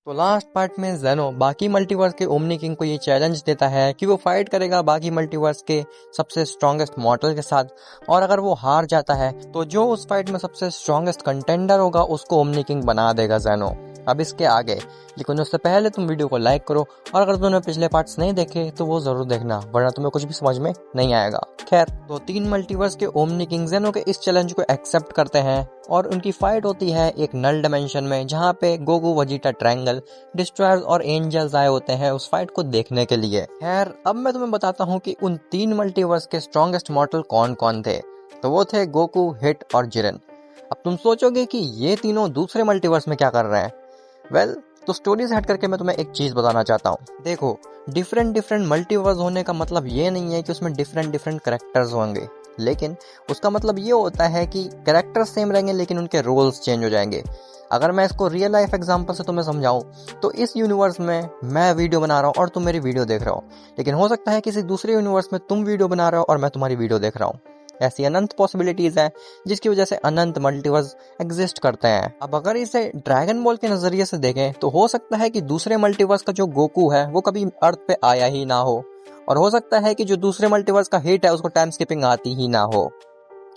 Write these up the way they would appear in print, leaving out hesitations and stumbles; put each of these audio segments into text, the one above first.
तो last part में जेनो बाकी मल्टीवर्स के ओमनी किंग को ये चैलेंज देता है कि वो फाइट करेगा बाकी मल्टीवर्स के सबसे स्ट्रॉन्गेस्ट मॉर्टल के साथ, और अगर वो हार जाता है तो जो उस फाइट में सबसे स्ट्रॉन्गेस्ट कंटेंडर होगा उसको ओमनी किंग बना देगा जेनो। अब इसके आगे, लेकिन उससे पहले तुम वीडियो को लाइक करो, और अगर तुमने पिछले पार्ट्स नहीं देखे तो वो जरूर देखना, वरना तुम्हें कुछ भी समझ में नहीं आएगा। खैर, तो 3 मल्टीवर्स के ओमनी किंग जेनो के इस चैलेंज को एक्सेप्ट करते हैं और उनकी फाइट होती है एक नल डायमेंशन में, जहाँ पे गोकू वजीटा ट्रायंगल, डिस्ट्रॉयर्स और एंजल्स आए होते हैं उस फाइट को देखने के लिए। खैर, अब मैं तुम्हें बताता हूँ कि उन 3 मल्टीवर्स के स्ट्रॉन्गेस्ट मॉर्टल कौन कौन थे। तो वो थे गोकू, हिट और जिरेन। अब तुम सोचोगे कि ये तीनों दूसरे मल्टीवर्स में क्या कर रहे हैं। वेल, तो स्टोरी से हट करके मैं तुम्हें एक चीज बताना चाहता हूँ। देखो, डिफरेंट मल्टीवर्स होने का मतलब ये नहीं है कि उसमें डिफरेंट कैरेक्टर्स होंगे, लेकिन उसका मतलब ये होता है कि कैरेक्टर्स सेम रहेंगे लेकिन उनके रोल्स चेंज हो जाएंगे। अगर मैं इसको रियल लाइफ एग्जांपल से तुम्हें समझाऊं, तो इस यूनिवर्स में मैं वीडियो बना रहा हूँ और तुम मेरी वीडियो देख रहे हो, लेकिन हो सकता है किसी दूसरे यूनिवर्स में तुम वीडियो बना रहे हो और मैं तुम्हारी वीडियो देख रहा हूँ। ऐसी अनंत पॉसिबिलिटीज हैं, जिसकी वजह से अनंत मल्टीवर्स एग्जिस्ट करते हैं। अब अगर इसे ड्रैगन बॉल के नजरिए से देखें तो हो सकता है कि दूसरे मल्टीवर्स का जो गोकू है वो कभी अर्थ पे आया ही ना हो, और हो सकता है कि जो दूसरे मल्टीवर्स का हिट है उसको टाइम स्किपिंग आती ही ना हो।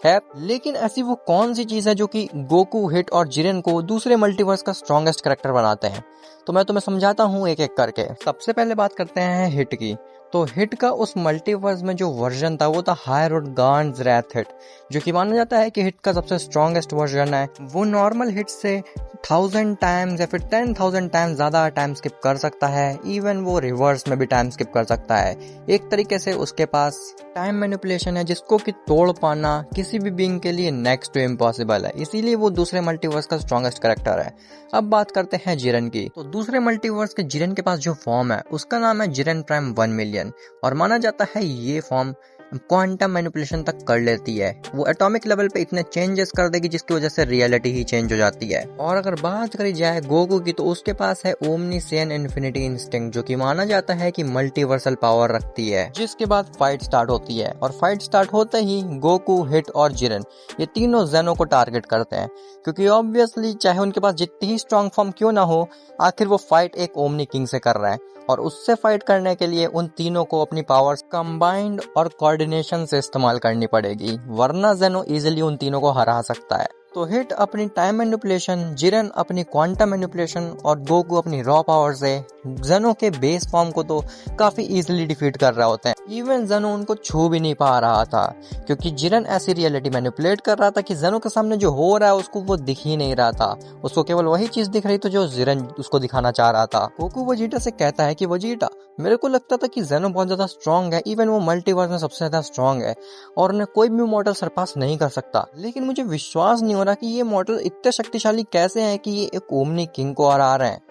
खैर, लेकिन ऐसी वो कौन सी चीज है जो कि गोकू, हिट और जिरेन को दूसरे मल्टीवर्स का स्ट्रॉन्गेस्ट कैरेक्टर बनाते हैं, तो मैं तुम्हें समझाता हूँ एक एक करके। सबसे पहले बात करते हैं हिट की। तो हिट का उस मल्टीवर्स में जो वर्जन था वो था हाई रोड गांड्स रैथ हिट, जो कि माना जाता है कि हिट का सबसे स्ट्रॉन्गेस्ट वर्जन है। वो नॉर्मल हिट से 1000 टाइम्स या फिर 10,000 टाइम्स ज्यादा टाइम स्किप कर सकता है। इवन वो रिवर्स में भी टाइम स्किप कर सकता है। एक तरीके से उसके पास टाइम मैनिपुलेशन है जिसको कि तोड़ पाना किसी भी बीइंग के लिए नेक्स्ट टू इम्पॉसिबल है, इसीलिए वो दूसरे मल्टीवर्स का स्ट्रॉन्गेस्ट कैरेक्टर है। अब बात करते हैं जिरेन की। तो दूसरे मल्टीवर्स के जिरेन के पास जो फॉर्म है उसका नाम है जिरेन प्राइम 1 मिलियन, और माना जाता है ये फॉर्म क्वांटम मैनिपुलेशन तक कर लेती है। वो एटॉमिक लेवल पे इतने चेंजेस कर देगी जिसकी वजह से रियलिटी ही चेंज हो जाती है। और अगर बात करी जाए गोकू की, तो उसके पास है ओमनीसेंट इन्फिनिटी इंस्टिंक्ट, जो कि माना जाता है कि मल्टीवर्सल पावर रखती है। जिसके बाद फाइट स्टार्ट होती है, और फाइट स्टार्ट होते ही गोकू, हिट और जिरेन ये तीनों जेनो को टारगेट करते हैं, क्योंकि ऑब्वियसली चाहे उनके पास जितनी ही स्ट्रॉन्ग फॉर्म क्यों ना हो, आखिर वो फाइट एक ओमनी किंग से कर रहा है, और उससे फाइट करने के लिए उन तीनों को अपनी पावर्स कंबाइंड और कोऑर्डिनेशन से इस्तेमाल करनी पड़ेगी, वरना जेनो इजीली उन तीनों को हरा सकता है। तो हिट अपनी टाइम मैनिपुलेशन, जिरेन अपनी क्वांटम मैनिपुलेशन और गोकू अपनी रॉ पावर से जेनो के बेस फॉर्म को तो काफी इजीली डिफीट कर रहे होते हैं। इवन जेनो उनको छू भी नहीं पा रहा था, क्योंकि जिरेन ऐसी रियलिटी मैनिपुलेट कर रहा था कि जेनो के सामने जो हो रहा है उसको वो दिख ही नहीं रहा था। उसको केवल वही चीज दिख रही थी जो जिरेन उसको दिखाना चाह रहा था। गोकू वजीटा से कहता है कि वजीटा, मेरे को लगता था कि जेनो बहुत ज्यादा स्ट्रॉन्ग है, इवन वो मल्टीवर्स में सबसे ज्यादा स्ट्रॉन्ग है और उन्हें कोई भी मॉडल सरपास नहीं कर सकता, लेकिन मुझे विश्वास नहीं हो रहा कि ये मॉडल इतने शक्तिशाली कैसे हैं कि ये एक ओमनी किंग को हरा रहे हैं।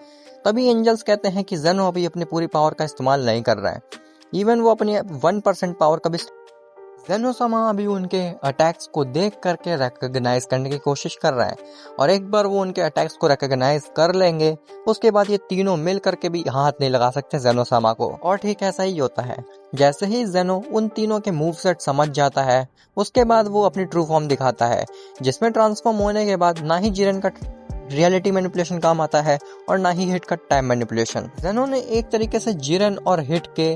तभी एंजल्स कहते हैं कि जेनो अभी अपनी पूरी पावर का इस्तेमाल नहीं कर रहा है। इवन वो अपनी 1% पावर का भी जेनो समा अभी उनके अटैक्स को देख करके रिकॉग्नाइज करने की कोशिश कर रहा है, और एक बार वो उनके अटैक्स को रिकॉग्नाइज कर लेंगे उसके बाद ये तीनों मिल करके भी हाथ नहीं लगा सकते जेनो समा को। और ठीक ऐसा ही होता है। जैसे ही जेनो उन तीनों के मूव सेट समझ जाता है, उसके बाद वो अपनी ट्रू फॉर्म दिखाता है, जिसमें ट्रांसफॉर्म होने के बाद ना ही जिरेन का रियलिटी मैनिपुलेशन काम आता है और ना ही हिट का टाइम मैनिपुलेशन। जेनो ने एक तरीके से जिरेन और हिट के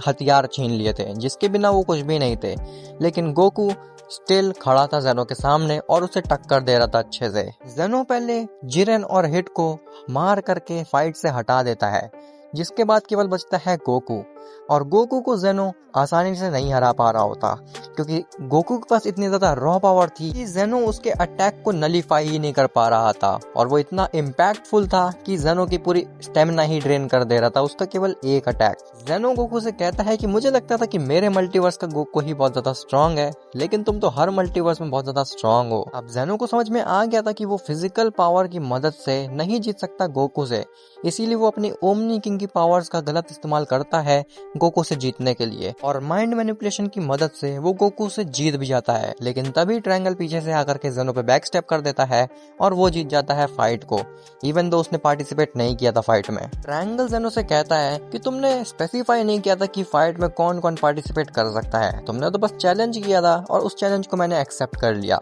हथियार छीन लिए थे, जिसके बिना वो कुछ भी नहीं थे, लेकिन गोकू स्टिल खड़ा था जेनो के सामने और उसे टक्कर दे रहा था अच्छे से। जेनो पहले जिरेन और हिट को मार करके फाइट से हटा देता है, जिसके बाद केवल बचता है गोकू, और गोकू को जेनो आसानी से नहीं हरा पा रहा होता, क्योंकि गोकू के पास इतनी ज्यादा रॉ पावर थी कि जेनो उसके अटैक को नलीफाई ही नहीं कर पा रहा था, और वो इतना इम्पैक्टफुल था कि जेनो की पूरी स्टेमिना ही ड्रेन कर दे रहा था उसका केवल एक अटैक। जेनो गोकू से कहता है कि मुझे लगता था कि मेरे मल्टीवर्स का गोकू ही बहुत ज्यादा स्ट्रॉन्ग है, लेकिन तुम तो हर मल्टीवर्स में बहुत ज्यादा स्ट्रॉन्ग हो। अब जेनो को समझ में आ गया था कि वो फिजिकल पावर की मदद से नहीं जीत सकता गोकू से, इसीलिए वो अपनी ओमनी किंग की पावर्स का गलत इस्तेमाल करता है गोकू से जीतने के लिए, और माइंड मैनिपुलेशन की मदद से वो गोकू से जीत भी जाता है। लेकिन तभी ट्रायंगल पीछे से आकर के जेनो पे बैक स्टेप कर देता है और वो जीत जाता है फाइट को, इवन दो उसने पार्टिसिपेट नहीं किया था फाइट में। ट्रायंगल जेनो से कहता है कि तुमने स्पेसिफाई नहीं किया था कि फाइट में कौन कौन पार्टिसिपेट कर सकता है, तुमने तो बस चैलेंज किया था और उस चैलेंज को मैंने एक्सेप्ट कर लिया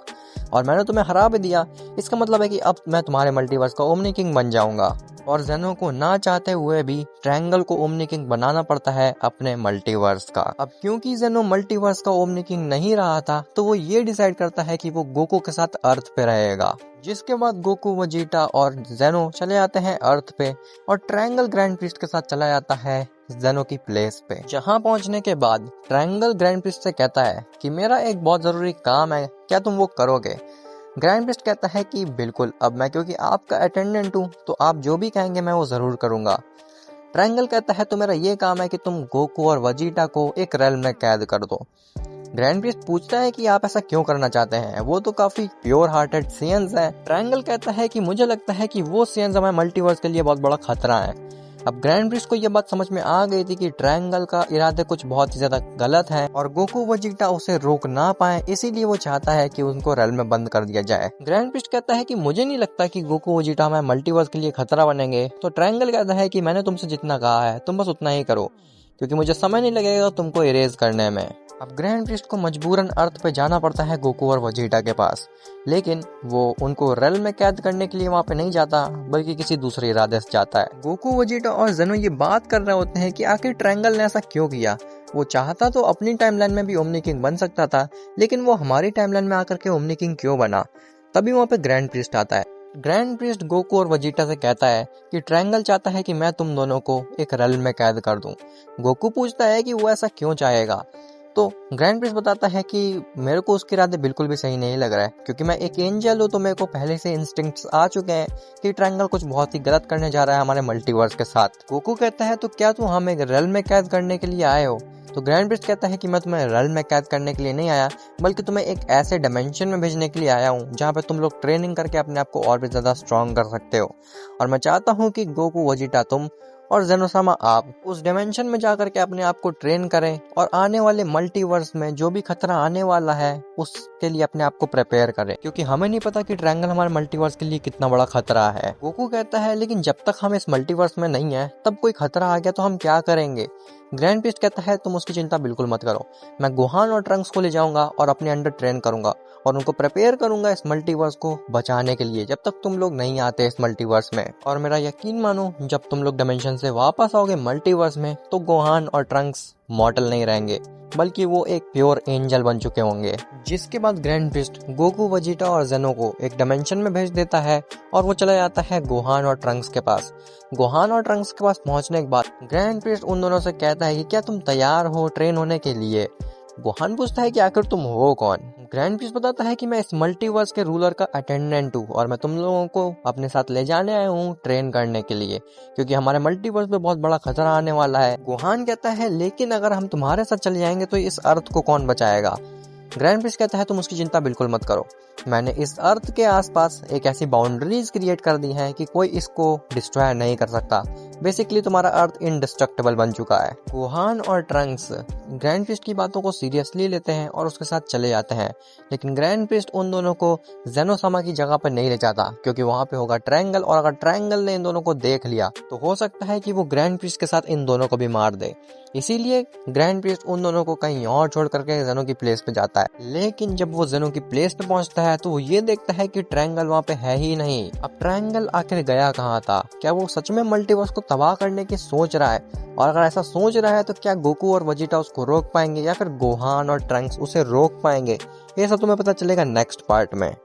और मैंने तुम्हें हरा भी दिया। इसका मतलब है कि अब मैं तुम्हारे मल्टीवर्स का ओमनी किंग बन जाऊंगा। और जेनो को ना चाहते हुए भी ट्रायंगल को ओमनी किंग बनाना पड़ता है अपने मल्टीवर्स का। अब क्योंकि जेनो मल्टीवर्स का ओमनी किंग नहीं रहा था, तो वो ये डिसाइड करता है कि वो गोकू के साथ अर्थ पे रहेगा। जिसके बाद गोकू, वेजिटा और जेनो चले जाते हैं अर्थ पे और ट्रायंगल ग्रैंड प्रीस्ट के साथ चला जाता है जेनो की प्लेस पे। जहां पहुंचने के बाद ट्रायंगल ग्रैंड प्रीस्ट से कहता है कि मेरा एक बहुत जरूरी काम है, क्या तुम वो करोगे? ग्रैंड प्रीस्ट कहता है कि बिल्कुल, अब मैं क्योंकि आपका अटेंडेंट हूँ तो आप जो भी कहेंगे मैं वो जरूर करूंगा। ट्रायंगल कहता है तो मेरा ये काम है कि तुम गोकू और वेजिटा को एक रेल में कैद कर दो। ग्रैंड प्रीस्ट पूछता है कि आप ऐसा क्यों करना चाहते हैं, वो तो काफी प्योर हार्टेड सियंस है। ट्रायंगल कहता है कि मुझे लगता है कि वो सियंस हमारे मल्टीवर्स के लिए बहुत बड़ा खतरा है। अब ग्रैंड प्रीस्ट को यह बात समझ में आ गई थी कि ट्रायंगल का इरादे कुछ बहुत ही ज्यादा गलत है और गोकू, वेजिटा उसे रोक ना पाए, इसीलिए वो चाहता है कि उनको रेल में बंद कर दिया जाए। ग्रैंड प्रीस्ट कहता है कि मुझे नहीं लगता कि गोकू, वेजिटा हमारे मल्टीवर्स के लिए खतरा बनेंगे। तो ट्रायंगल कहता है कि मैंने तुमसे जितना कहा है तुम बस उतना ही करो, क्योंकि मुझे समय नहीं लगेगा तुमको इरेज करने में। अब ग्रैंड प्रीस्ट को मजबूरन अर्थ पे जाना पड़ता है गोकू और वेजिटा के पास, लेकिन वो उनको रेल में कैद करने के लिए वहाँ पे नहीं जाता, बल्कि किसी दूसरे इरादे से जाता है। गोकू, वेजिटा और जेनो ये बात कर रहे होते हैं कि आखिर ट्रायंगल ने ऐसा क्यों किया। वो चाहता तो अपनी टाइमलाइन में भी ओमनी किंग बन सकता था, लेकिन वो हमारी टाइमलाइन में आकर के ओमनी किंग क्यों बना। तभी वहाँ पे ग्रैंड प्रीस्ट आता है। ग्रैंड प्रीस्ट गोकू और वेजिटा से कहता है कि ट्रायंगल चाहता है कि मैं तुम दोनों को एक रेल में कैद कर दूं। गोकू पूछता है कि वो ऐसा क्यों चाहेगा, तो ग्रैंड प्रीस्ट बताता है कि मेरे को उसके इरादे बिल्कुल भी सही नहीं लग रहा है, क्योंकि मैं एक एंजल हूँ तो मेरे को पहले से इंस्टिंक्ट्स आ चुके हैं कि ट्रायंगल कुछ बहुत ही गलत करने जा रहा है हमारे मल्टीवर्स के साथ। गोकू कहता है तो क्या तुम हमें रेल में कैद करने के लिए आए हो? तो ग्रैंड प्रीस्ट कहता है कि मैं तुम्हें रेल में कैद करने के लिए नहीं आया, बल्कि तुम्हें एक ऐसे डायमेंशन में भेजने के लिए आया हूँ जहाँ पे तुम लोग ट्रेनिंग करके अपने आप को और भी ज्यादा स्ट्रॉन्ग कर सकते हो। और मैं चाहता हूँ कि गोकू, वेजिटा तुम और जेनोसामा आप उस डायमेंशन में जाकर के अपने आप को ट्रेन करें और आने वाले मल्टीवर्स में जो भी खतरा आने वाला है उसके लिए अपने आप को प्रिपेयर करें, क्योंकि हमें नहीं पता कि ट्रायंगल हमारे मल्टीवर्स के लिए कितना बड़ा खतरा है। गोकू कहता है लेकिन जब तक हम इस मल्टीवर्स में नहीं है तब कोई खतरा आ गया तो हम क्या करेंगे? ग्रैंड प्रीस्ट कहता है तुम उसकी चिंता बिल्कुल मत करो, मैं गोहान और ट्रंक्स को ले जाऊंगा और अपने अंडर ट्रेन करूंगा और उनको प्रिपेयर करूंगा इस मल्टीवर्स को बचाने के लिए, जब तक तुम लोग नहीं आते इस मल्टीवर्स में। और मेरा यकीन मानो, जब तुम लोग डायमेंशन से वापस आओगे मल्टीवर्स में तो गोहान और ट्रंक्स मॉर्टल नहीं रहेंगे, बल्कि वो एक प्योर एंजल बन चुके होंगे। जिसके बाद ग्रैंड प्रीस्ट गोकू, वेजिटा और जेनो को एक डायमेंशन में भेज देता है और वो चला जाता है गोहान और ट्रंक्स के पास। गोहान और ट्रंक्स के पास पहुंचने के बाद ग्रैंड प्रीस्ट उन दोनों से कहता है कि क्या तुम तैयार हो ट्रेन होने के लिए? गोहान पूछता है कि आखिर तुम हो कौन? ग्रैंड प्रीस्ट बताता है कि मैं इस मल्टीवर्स के रूलर का अटेंडेंट हूँ और मैं तुम लोगों को अपने साथ ले जाने आया हूँ ट्रेन करने के लिए, क्योंकि हमारे मल्टीवर्स पे बहुत बड़ा खतरा आने वाला है। गोहान कहता है लेकिन अगर हम तुम्हारे साथ चले जाएंगे तो इस अर्थ को कौन बचाएगा? ग्रैंड प्रीस्ट कहता है तुम उसकी चिंता बिल्कुल मत करो, मैंने इस अर्थ के आसपास एक ऐसी बाउंड्रीज क्रिएट कर दी हैं कि कोई इसको डिस्ट्रॉय नहीं कर सकता। बेसिकली तुम्हारा अर्थ इनडिस्ट्रक्टिबल बन चुका है। गोहान और ट्रंक्स ग्रैंड प्रीस्ट की बातों को सीरियसली लेते हैं और उसके साथ चले जाते हैं, लेकिन ग्रैंड प्रीस्ट उन दोनों को जेनोसामा की जगह पर नहीं ले जाता, क्योंकि वहां पे होगा ट्रायंगल और अगर ट्रायंगल ने इन दोनों को देख लिया तो हो सकता है कि वो ग्रैंड प्रीस्ट के साथ इन दोनों को भी मार दे। इसीलिए ग्रैंड प्रीस्ट उन दोनों को कहीं और छोड़ करके जेनो की प्लेस पे जाता है। लेकिन जब वो जेनो की प्लेस पे पहुंचता है तो वो ये देखता है कि ट्रायंगल वहाँ पे है ही नहीं। अब ट्रायंगल आखिर गया कहाँ था? क्या वो सच में मल्टीवर्स को तबाह करने की सोच रहा है? और अगर ऐसा सोच रहा है तो क्या गोकू और वेजिटा उसको रोक पाएंगे या फिर गोहान और ट्रंक्स उसे रोक पाएंगे? ये सब तुम्हें पता चलेगा नेक्स्ट पार्ट में।